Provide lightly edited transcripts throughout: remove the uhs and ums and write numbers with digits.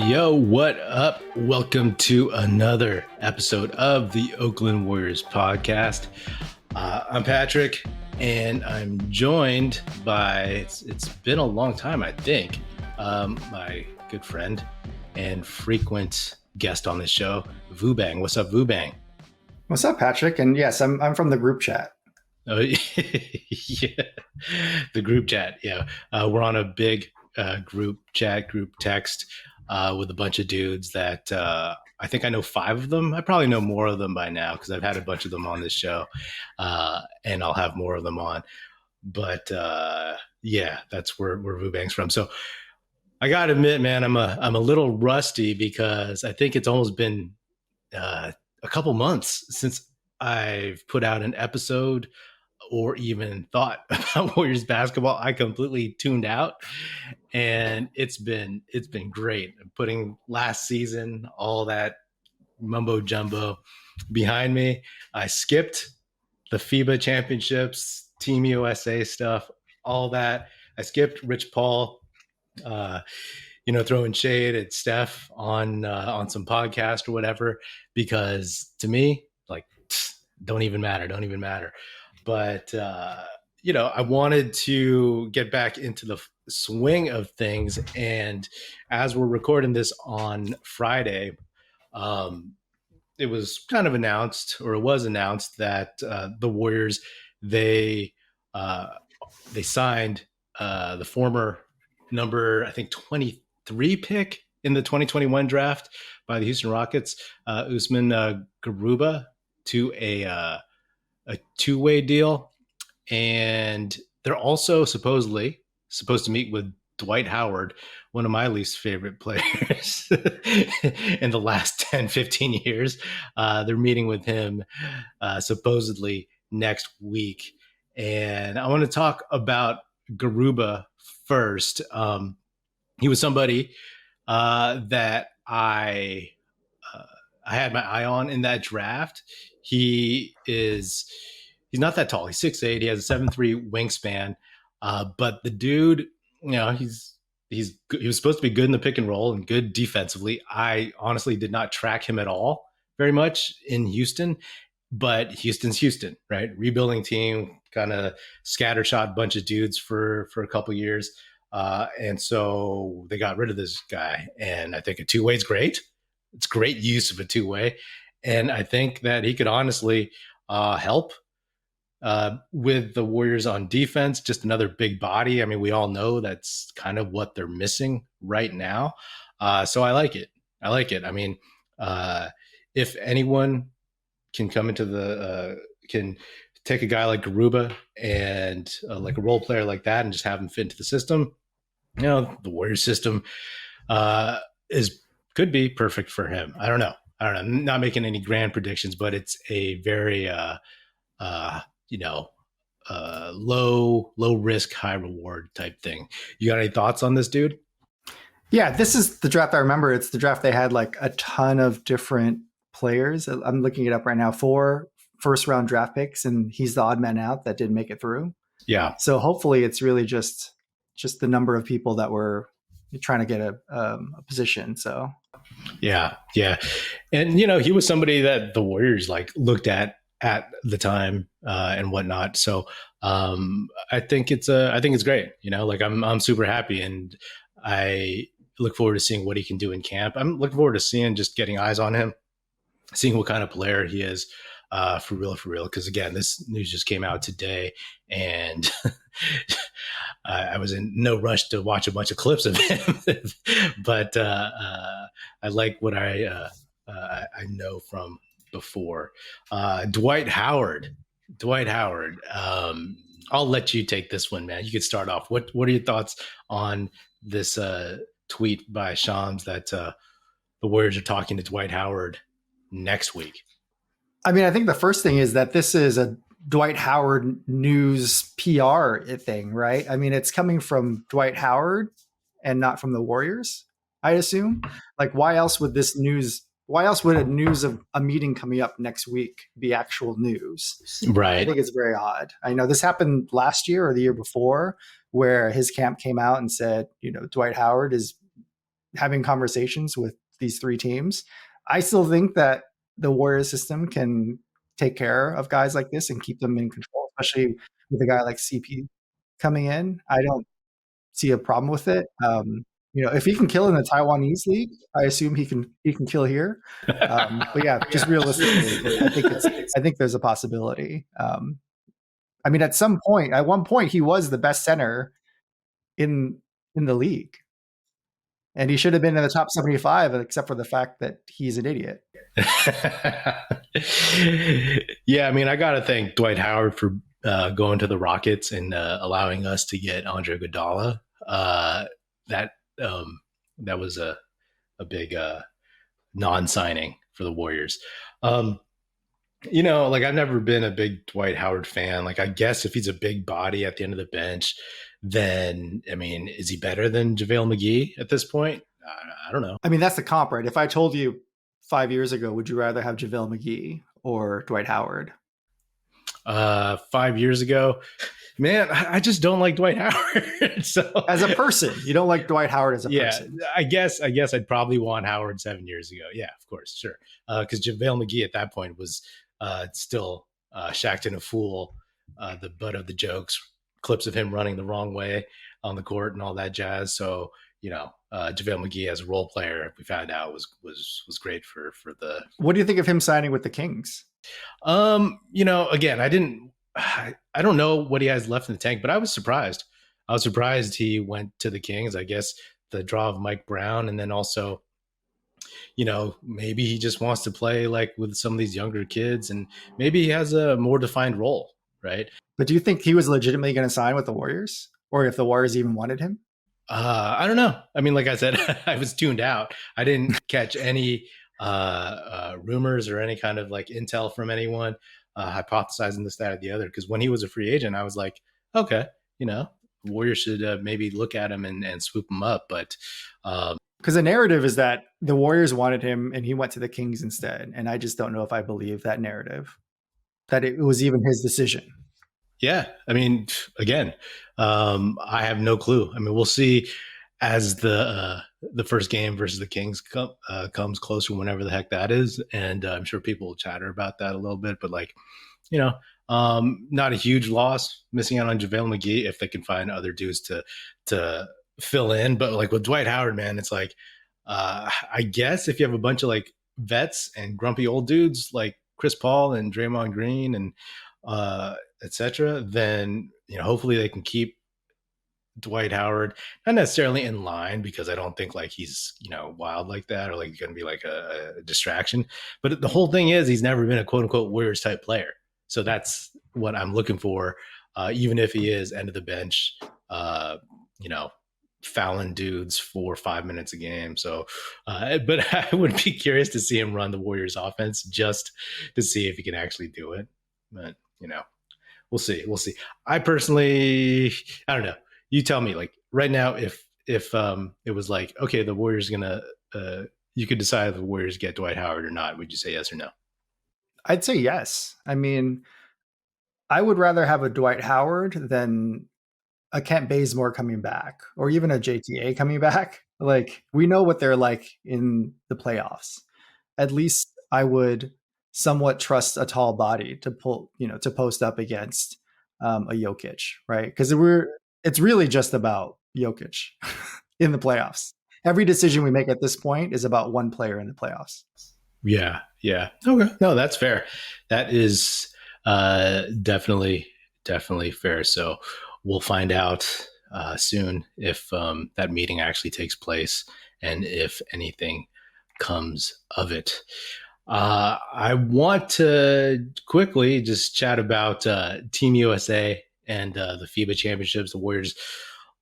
Yo, what up? Welcome to another episode of the Oakland Warriors podcast. I'm Patrick, and I'm joined by, it's been a long time, I think, my good friend and frequent guest on this show, Vubang. What's up, Vubang? What's up, Patrick? And yes, I'm from the group chat. Oh, yeah, the group chat. Yeah, we're on a big group text with a bunch of dudes that I think I know 5 of them. I probably know more of them by now because I've had a bunch of them on this show, and I'll have more of them on. But yeah, that's where Vubang's from. So I gotta admit, man, I'm a little rusty because I think it's almost been a couple months since I've put out an episode or even thought about Warriors basketball. I completely tuned out, and it's been great. Putting last season, all that mumbo jumbo behind me. I skipped the FIBA championships, Team USA stuff, all that. I skipped Rich Paul, throwing shade at Steph on some podcast or whatever, because to me, like, don't even matter. But, I wanted to get back into the swing of things. And as we're recording this on Friday, it was kind of announced, or it was announced, that the Warriors, they signed the former number, I think, 23 pick in the 2021 draft by the Houston Rockets, Usman Garuba, to a two-way deal. And they're also supposedly supposed to meet with Dwight Howard, one of my least favorite players in the last 10, 15 years. They're meeting with him supposedly next week. And I want to talk about Garuba first. He was somebody that I had my eye on in that draft. He's not that tall. He's 6'8". He has a 7'3" wingspan. But the dude, he was supposed to be good in the pick and roll and good defensively. I honestly did not track him at all very much in Houston, but Houston's Houston, right? Rebuilding team, kind of scattershot bunch of dudes for a couple years. And so they got rid of this guy. And I think a two-way is great. It's great use of a two-way. And I think that he could honestly help with the Warriors on defense. Just another big body. I mean, we all know that's kind of what they're missing right now. So I like it. I mean, if anyone can come into can take a guy like Garuba and like a role player like that and just have him fit into the system, the Warriors system could be perfect for him. I don't know. I'm not making any grand predictions, but it's a very, low risk, high reward type thing. You got any thoughts on this dude? Yeah, this is the draft I remember. It's the draft they had like a ton of different players. I'm looking it up right now. 4 first-round draft picks, and he's the odd man out that didn't make it through. Yeah. So hopefully it's really just the number of people that were trying to get a position. So yeah. And, he was somebody that the Warriors looked at the time and whatnot. So I think it's great. I'm super happy, and I look forward to seeing what he can do in camp. I'm looking forward to just getting eyes on him, seeing what kind of player he is for real. Because again, this news just came out today, and I was in no rush to watch a bunch of clips of him, but I like what I know from before. Dwight Howard. I'll let you take this one, man. You could start off. What are your thoughts on this tweet by Shams that the Warriors are talking to Dwight Howard next week? I mean, I think the first thing is that this is a Dwight Howard news PR thing, right? I mean, it's coming from Dwight Howard and not from the Warriors, I assume. Like, why else would a news of a meeting coming up next week be actual news? Right. I think it's very odd. I know this happened last year or the year before, where his camp came out and said, Dwight Howard is having conversations with these three teams. I still think that the Warriors system can take care of guys like this and keep them in control, especially with a guy like CP coming in. I don't see a problem with it. If he can kill in the Taiwanese league, I assume he can kill here. But yeah, just realistically, I think there's a possibility. I mean, at one point, he was the best center in the league, and he should have been in the top 75, except for the fact that he's an idiot. Yeah, I mean, I got to thank Dwight Howard for going to the Rockets and allowing us to get Andre Iguodala. That was a big non-signing for the Warriors. Like I've never been a big Dwight Howard fan. Like I guess if he's a big body at the end of the bench, then I mean, is he better than JaVale McGee at this point? I don't know. I mean, that's the comp, right? If I told you 5 years ago, would you rather have JaVale McGee or Dwight Howard? 5 years ago, man, I just don't like Dwight Howard. So as a person, you don't like Dwight Howard as a person. I guess I'd probably want Howard 7 years ago. Yeah, of course, sure. Because JaVale McGee at that point was still Shaqtin' a Fool, the butt of the jokes, clips of him running the wrong way on the court and all that jazz. So JaVale McGee as a role player, we found out was great for the. What do you think of him signing with the Kings? Again, I don't know what he has left in the tank, but I was surprised. I was surprised he went to the Kings. I guess the draw of Mike Brown, and then also, maybe he just wants to play like with some of these younger kids, and maybe he has a more defined role, right? But do you think he was legitimately going to sign with the Warriors, or if the Warriors even wanted him? I don't know. I mean, like I said, I was tuned out. I didn't catch any rumors or any kind of like intel from anyone hypothesizing this, that, or the other. Because when he was a free agent, I was like, okay, Warriors should maybe look at him and swoop him up. But because the narrative is that the Warriors wanted him and he went to the Kings instead. And I just don't know if I believe that narrative, that it was even his decision. Yeah. I mean, again, I have no clue. I mean, we'll see as the first game versus the Kings comes closer, whenever the heck that is. And I'm sure people will chatter about that a little bit, but like, not a huge loss missing out on JaVale McGee if they can find other dudes to fill in. But like with Dwight Howard, man, it's like, I guess if you have a bunch of like vets and grumpy old dudes like Chris Paul and Draymond Green and etc., then hopefully they can keep Dwight Howard not necessarily in line, because I don't think like he's wild like that or like going to be like a distraction. But the whole thing is he's never been a quote unquote Warriors type player, so that's what I'm looking for. Even if he is end of the bench, fouling dudes for 5 minutes a game. So, but I would be curious to see him run the Warriors offense just to see if he can actually do it. But we'll see. I personally, I don't know. You tell me, like right now, if it was like, okay, the Warriors gonna, you could decide if the Warriors get Dwight Howard or not. Would you say yes or no? I'd say yes. I mean, I would rather have a Dwight Howard than a Kent Bazemore coming back, or even a JTA coming back. Like, we know what they're like in the playoffs. At least I would somewhat trust a tall body to to post up against a Jokic, right? Because it's really just about Jokic in the playoffs. Every decision we make at this point is about one player in the playoffs. Yeah. Okay. No, that's fair. That is definitely fair. So we'll find out soon if that meeting actually takes place and if anything comes of it. I want to quickly just chat about Team USA and the FIBA championships. The Warriors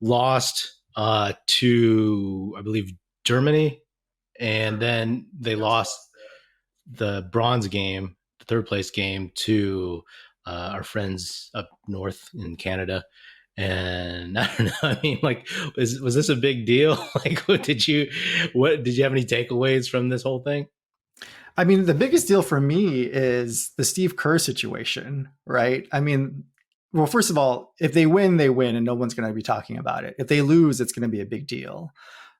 lost to, I believe, Germany, and then they lost the bronze game, the third place game, to our friends up north in Canada. And I don't know. I mean, like, was this a big deal? Like, did you have any takeaways from this whole thing? I mean, the biggest deal for me is the Steve Kerr situation, right? I mean, well, first of all, if they win, and no one's going to be talking about it. If they lose, it's going to be a big deal.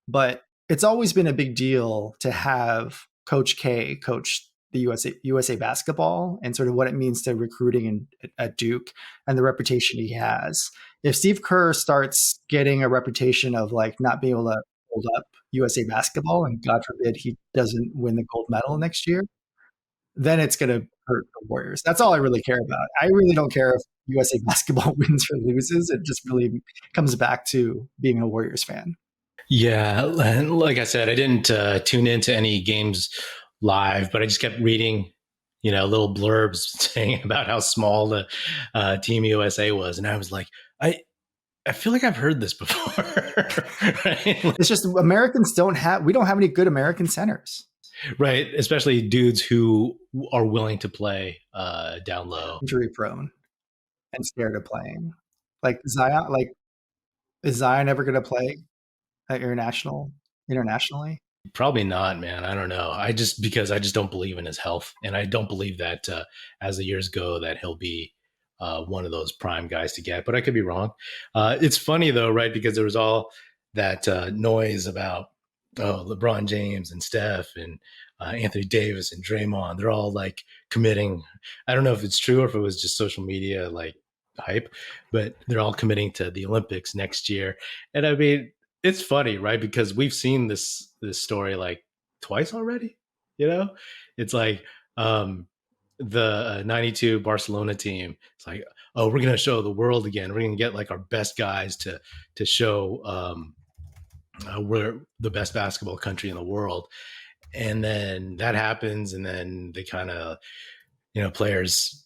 But it's always been a big deal to have Coach K coach the USA basketball and sort of what it means to recruiting at Duke and the reputation he has. If Steve Kerr starts getting a reputation of like not being able to hold up USA basketball, and God forbid he doesn't win the gold medal next year, then it's going to hurt the Warriors. That's all I really care about. I really don't care if USA basketball wins or loses. It just really comes back to being a Warriors fan. Yeah, and like I said, I didn't tune into any games live, but I just kept reading, little blurbs saying about how small the Team USA was, and I was like, I feel like I've heard this before. Right? It's just we don't have any good American centers. Right, especially dudes who are willing to play down low, injury prone and scared of playing. Like Zion, is Zion ever going to play at internationally? Probably not, man. I don't know. Because I just don't believe in his health, and I don't believe that as the years go that he'll be one of those prime guys to get. But I could be wrong. It's funny though, right? Because there was all that noise about LeBron James and Steph and Anthony Davis and Draymond. They're all like committing. I don't know if it's true or if it was just social media like hype, but they're all committing to the Olympics next year. And I mean, it's funny, right? Because we've seen this story like twice already. It's like the 92 Barcelona team. It's like, oh, we're going to show the world again. We're going to get like our best guys to show we're the best basketball country in the world. And then that happens. And then they kind of, players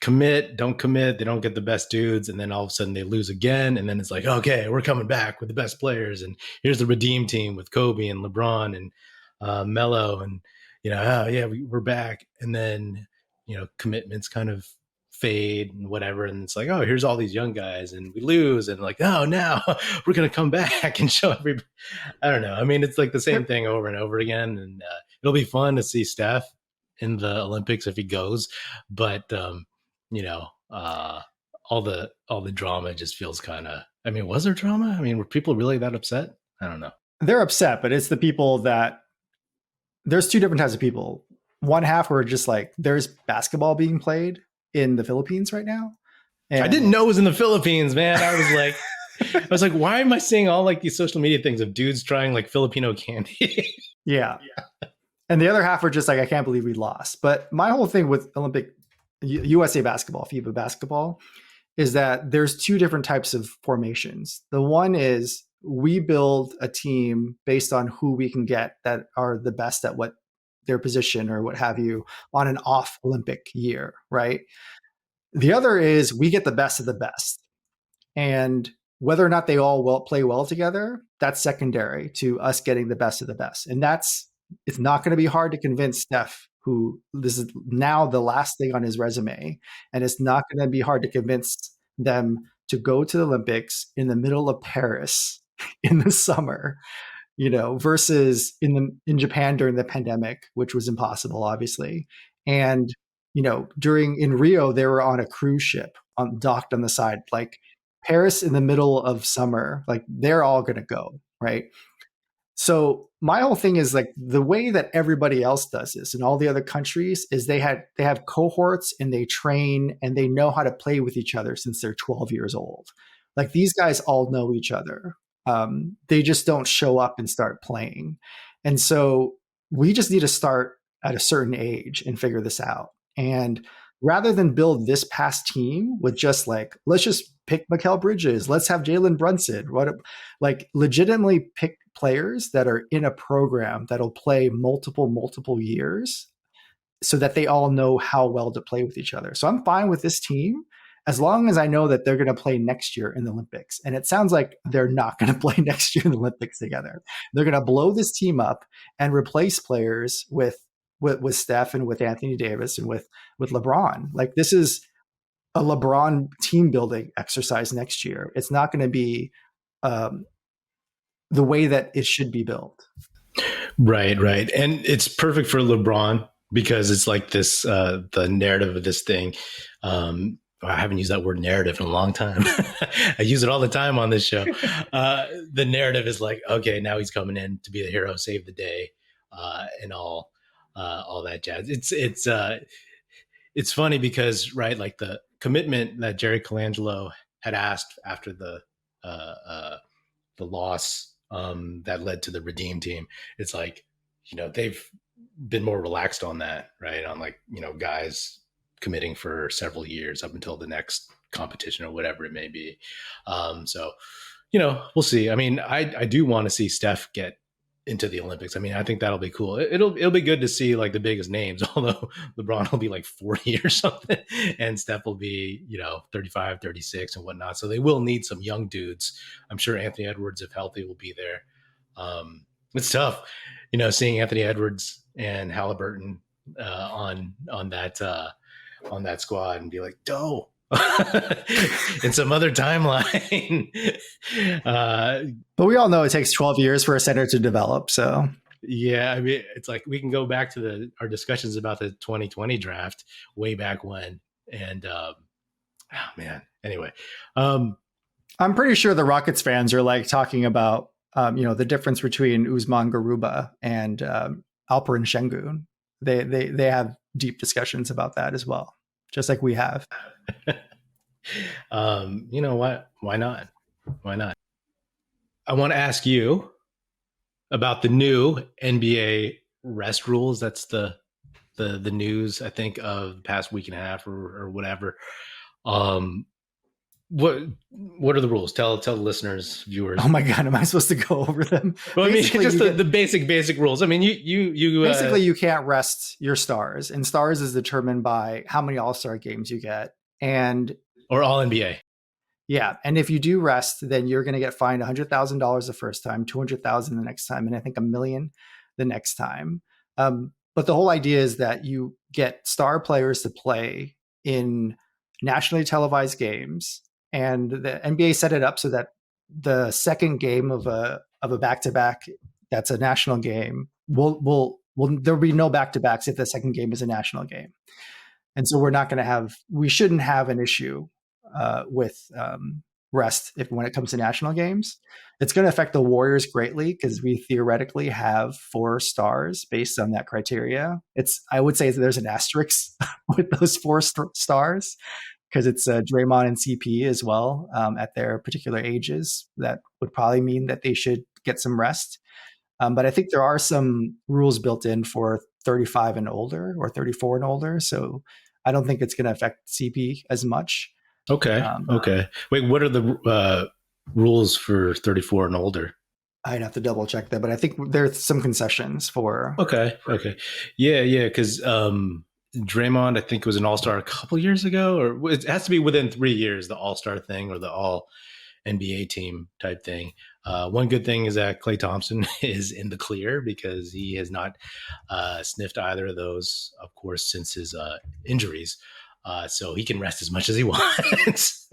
don't commit. They don't get the best dudes. And then all of a sudden they lose again. And then it's like, okay, we're coming back with the best players. And here's the redeem team with Kobe and LeBron and Melo. And, we're back. And then, commitments kind of fade and whatever. And it's like, oh, here's all these young guys and we lose. And like, oh, now we're going to come back and show everybody. I don't know. I mean, it's like the same thing over and over again. And it'll be fun to see Steph in the Olympics if he goes. But, all the drama just feels kind of, I mean, was there drama? I mean, were people really that upset? I don't know. They're upset, but it's the people that there's two different types of people. One half were just like, there's basketball being played in the Philippines right now. And I didn't know it was in the Philippines, man. I was like, why am I seeing all like these social media things of dudes trying like Filipino candy? Yeah. And the other half were just like, I can't believe we lost. But my whole thing with USA basketball, FIBA basketball, is that there's two different types of formations. The one is we build a team based on who we can get that are the best at what their position or what have you on an off Olympic year, right? The other is we get the best of the best. And whether or not they all play well together, that's secondary to us getting the best of the best. And it's not going to be hard to convince Steph, who this is now the last thing on his resume. And it's not going to be hard to convince them to go to the Olympics in the middle of Paris in the summer, versus in Japan during the pandemic, which was impossible, obviously. And, in Rio, they were on a cruise ship docked on the side, like Paris in the middle of summer, like they're all going to go. Right. So my whole thing is like the way that everybody else does this in all the other countries is they have cohorts and they train and they know how to play with each other since they're 12 years old. Like these guys all know each other. They just don't show up and start playing. And so we just need to start at a certain age and figure this out. And rather than build this past team with just like, let's just pick Mikal Bridges, let's have Jalen Brunson, legitimately pick players that are in a program that'll play multiple years so that they all know how well to play with each other. So I'm fine with this team as long as I know that they're going to play next year in the Olympics. And it sounds like they're not going to play next year in the Olympics together. They're going to blow this team up and replace players with Steph and with Anthony Davis and with LeBron. Like this is a LeBron team building exercise next year. It's not going to be the way that it should be built. Right. And it's perfect for LeBron because it's like this, the narrative of this thing. I haven't used that word narrative in a long time. I use it all the time on this show. The narrative is like, okay, now he's coming in to be the hero, save the day, and all that jazz. It's funny because, right, like the commitment that Jerry Colangelo had asked after the loss that led to the Redeem team. It's like, they've been more relaxed on that, right? On like, guys committing for several years up until the next competition or whatever it may be. So, we'll see. I mean, I do want to see Steph get into the Olympics. I mean, I think that'll be cool. It'll be good to see like the biggest names, although LeBron will be like 40 or something and Steph will be, 35, 36 and whatnot. So they will need some young dudes. I'm sure Anthony Edwards, if healthy, will be there. It's tough, seeing Anthony Edwards and Halliburton on that squad and be like, Doe. In some other timeline. But we all know it takes 12 years for a center to develop. So yeah, I mean, it's like we can go back to our discussions about the 2020 draft way back when. And oh man, anyway, I'm pretty sure the Rockets fans are like talking about the difference between Usman Garuba and Alperen Şengün. They have deep discussions about that as well, just like we have. You know what? Why not? Why not? I want to ask you about the new NBA rest rules. That's the news, I think, of the past week and a half or whatever. What are the rules? Tell the listeners, viewers. Oh my God, am I supposed to go over them? Well, I mean, just the basic rules. I mean, you basically you can't rest your stars, and stars is determined by how many All-Star games you get, or All NBA. Yeah, and if you do rest, then you're going to get fined $100,000 the first time, $200,000 the next time, and I think $1 million the next time. But the whole idea is that you get star players to play in nationally televised games. And the NBA set it up so that the second game of a back-to-back that's a national game will there'll be no back-to-backs if the second game is a national game. And so we shouldn't have an issue with rest when it comes to national games. It's going to affect the Warriors greatly because we theoretically have 4 stars based on that criteria. I would say there's an asterisk with those 4 stars, because it's Draymond and CP as well at their particular ages. That would probably mean that they should get some rest. But I think there are some rules built in for 35 and older or 34 and older. So I don't think it's going to affect CP as much. Okay. Okay. Wait, what are the rules for 34 and older? I'd have to double check that, but I think there's some concessions for. Okay. Yeah. Because Draymond, I think, was an All-Star a couple years ago, or it has to be within 3 years, the All-Star thing or the All NBA team type thing. One good thing is that Klay Thompson is in the clear because he has not sniffed either of those, of course, since his injuries. So he can rest as much as he wants.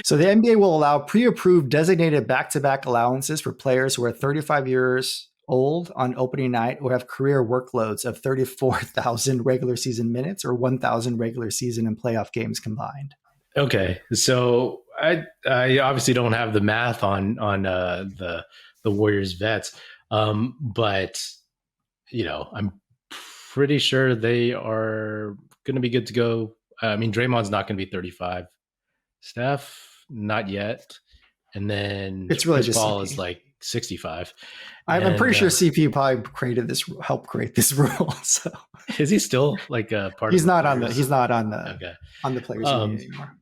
So the NBA will allow pre-approved designated back-to-back allowances for players who are 35 years old on opening night or have career workloads of 34,000 regular season minutes or 1,000 regular season and playoff games combined. Okay, so I obviously don't have the math on the Warriors vets, but I'm pretty sure they are going to be good to go. I mean, Draymond's not going to be 35, Steph not yet, and then it's really Chris just Paul CP. is like 65. I'm pretty sure CP probably helped create this rule. So is he still like a part? He's of not the on the. He's not on the. Okay. On the players union anymore.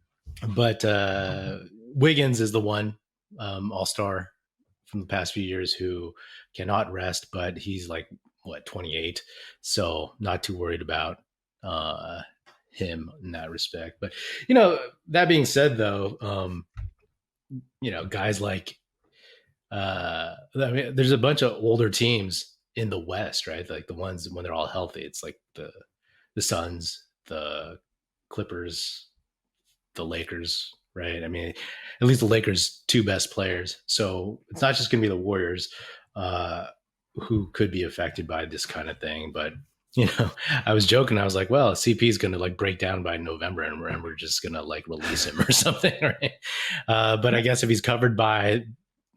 But Wiggins is the one All-Star from the past few years who cannot rest, but he's like 28, so not too worried about him in that respect. But that being said, though, guys like I mean, there's a bunch of older teams in the West, right? Like the ones when they're all healthy. It's like the Suns, the Clippers, the Lakers, right? I mean, at least the Lakers' 2 best players. So it's not just going to be the Warriors who could be affected by this kind of thing. But I was joking. I was like, well, CP is going to like break down by November, and we're just going to like release him or something, right? But I guess if he's covered by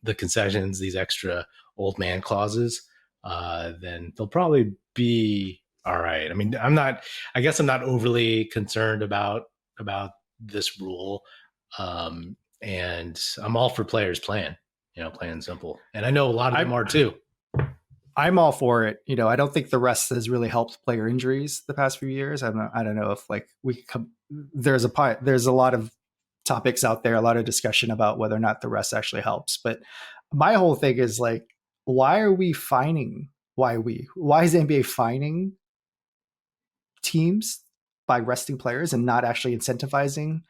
the concessions, these extra old man clauses, then they'll probably be all right. I mean, I guess I'm not overly concerned about this rule, and I'm all for players playing, playing simple, and I know a lot of them are too. I'm all for it. I don't think the rest has really helped player injuries the past few years. I don't know if like we could come. There's a lot of topics out there, a lot of discussion about whether or not the rest actually helps. But my whole thing is like, why are we fining? Why is the NBA fining teams by resting players and not actually incentivizing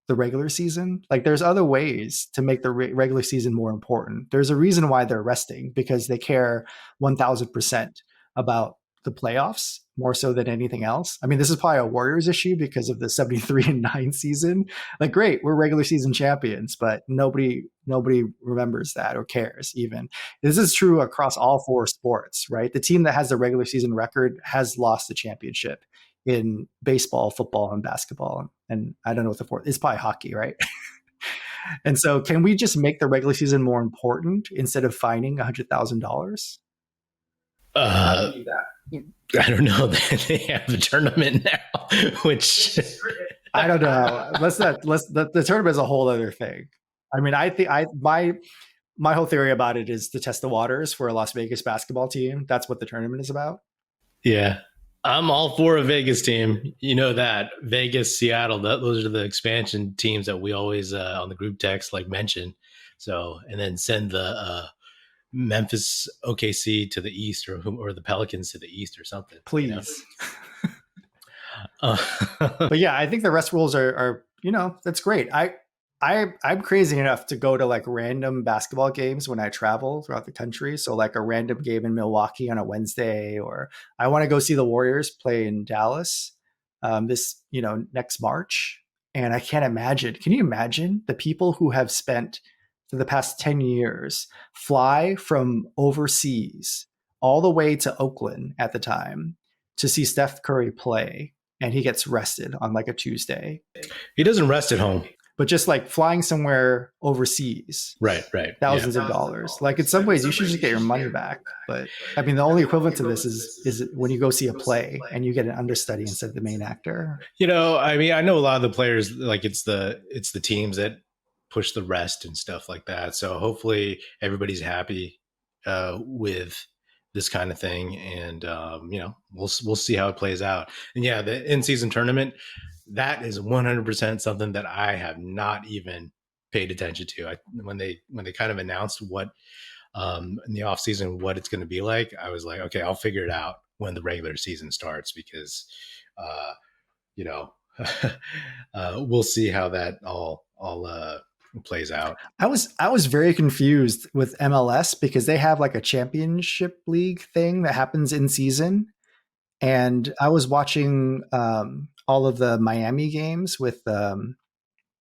the regular season? Like there's other ways to make the regular season more important. There's a reason why they're resting, because they care 1000% about the playoffs more so than anything else. I mean, this is probably a Warriors issue because of the 73-9 season. Like, great, we're regular season champions, but nobody remembers that or cares even. This is true across all four sports, right? The team that has the regular season record has lost the championship in baseball, football, and basketball. And I don't know what the fourth is, probably hockey, right? And so can we just make the regular season more important instead of fining $100,000? I don't know. They have the tournament now, which I don't know. The tournament is a whole other thing. I mean, I think my whole theory about it is to test the waters for a Las Vegas basketball team. That's what the tournament is about. Yeah. I'm all for a Vegas team. You know that. Vegas, Seattle, those are the expansion teams that we always on the group text like mention. So, and then send the Memphis OKC to the east, or the Pelicans to the east or something. Please. But yeah, I think the rest rules are that's great. I'm crazy enough to go to like random basketball games when I travel throughout the country. So like a random game in Milwaukee on a Wednesday, or I want to go see the Warriors play in Dallas this next March. And I can't imagine. Can you imagine the people who have spent for the past 10 years fly from overseas all the way to Oakland at the time to see Steph Curry play, and he gets rested on like a Tuesday? He doesn't rest at home. But just like flying somewhere overseas, right, thousands of dollars. Like in some ways, you should just get your money back. But I mean, the only equivalent to this is when you go see a play and you get an understudy instead of the main actor. I mean, I know a lot of the players, like it's the teams that push the rest and stuff like that. So hopefully everybody's happy with this kind of thing, and we'll see how it plays out. And yeah, the in-season tournament, that is 100% something that I have not even paid attention to. When they kind of announced what in the off season what it's going to be like, I was like, okay, I'll figure it out when the regular season starts, because we'll see how that all plays out. I was very confused with MLS because they have like a championship league thing that happens in season. And I was watching all of the Miami games with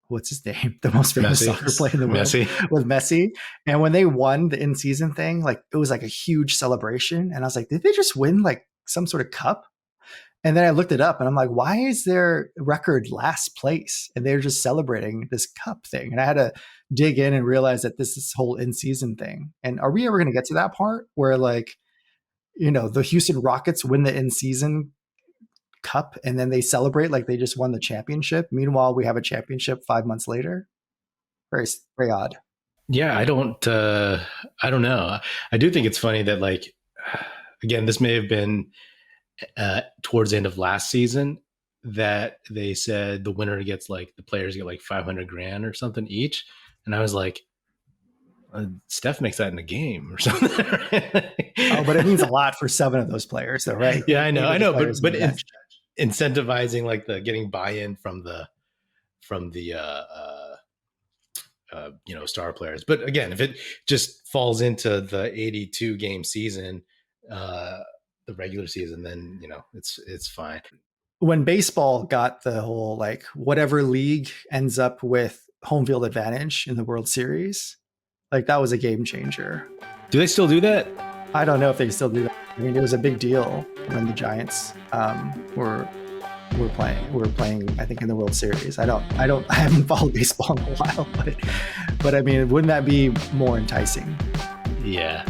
what's his name, the most famous soccer player in the world, with Messi. And when they won the in-season thing, like it was like a huge celebration. And I was like, did they just win like some sort of cup? And then I looked it up and I'm like, why is their record last place? And they're just celebrating this cup thing. And I had to dig in and realize that this is whole in-season thing. And are we ever going to get to that part where like, the Houston Rockets win the in-season cup and then they celebrate like they just won the championship? Meanwhile, we have a championship 5 months later. Very, very odd. Yeah, I don't know. I do think it's funny that, like, again, this may have been towards the end of last season that they said the winner gets the players get like $500,000 or something each. And I was like, Steph makes that in a game or something. Oh, but it means a lot for 7 of those players, though, right? Yeah, I know, but incentivizing like the getting buy-in from the star players. But again, if it just falls into the 82 game season, the regular season, then it's fine. When baseball got the whole like whatever league ends up with home field advantage in the World Series, like that was a game changer. Do they still do that? I don't know if they still do that. I mean, it was a big deal when the Giants were playing. I think in the World Series. I haven't followed baseball in a while, but I mean, wouldn't that be more enticing? Yeah,